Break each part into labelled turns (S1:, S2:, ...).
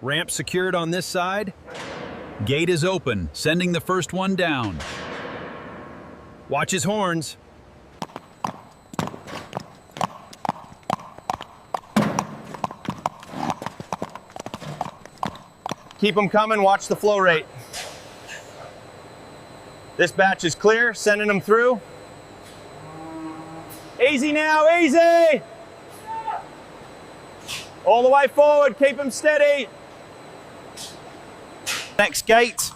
S1: Ramp secured on this side. Gate is open, sending the first one down. Watch his horns.
S2: Keep them coming, watch the flow rate. This batch is clear, sending them through. Easy now, easy! All the way forward, keep them steady. Next gate.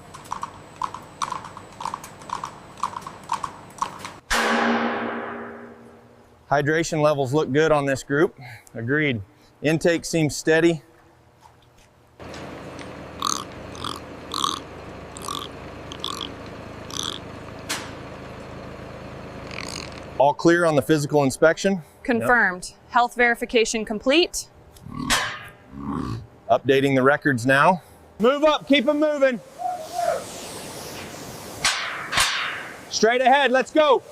S2: Hydration levels look good on this group. Agreed. Intake seems steady. All clear on the physical inspection.
S3: Confirmed. Yep. Health verification complete.
S2: Updating the records now. Move up, keep them moving. Straight ahead, let's go.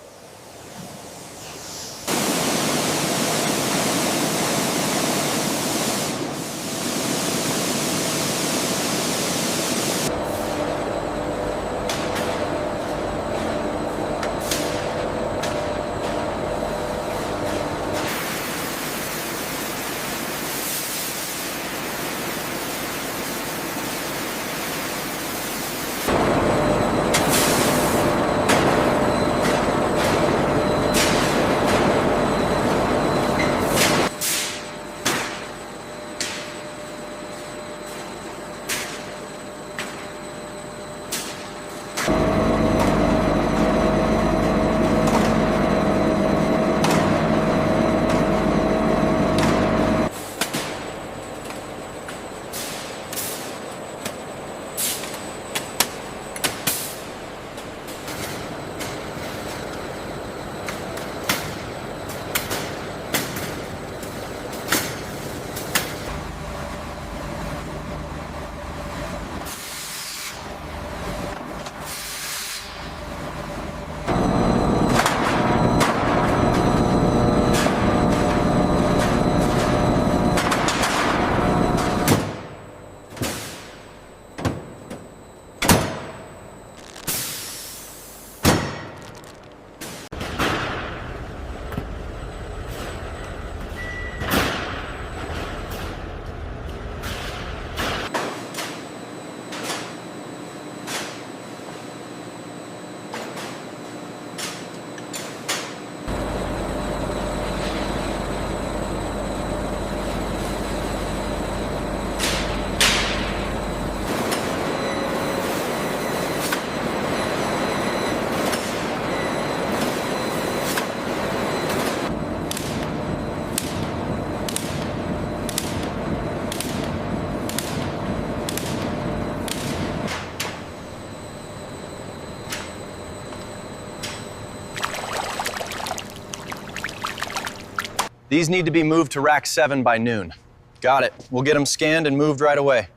S2: These need to be moved to rack 7 by noon. Got it. We'll get them scanned and moved right away.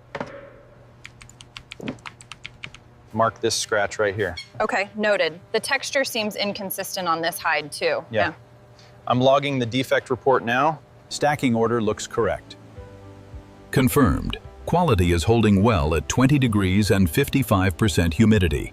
S2: Mark this scratch right here.
S3: Okay, noted. The texture seems inconsistent on this hide too.
S2: Yeah. I'm logging the defect report now.
S1: Stacking order looks correct. Confirmed. Quality is holding well at 20 degrees and 55% humidity.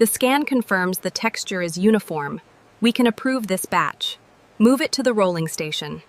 S4: The scan confirms the texture is uniform. We can approve this batch. Move it to the rolling station.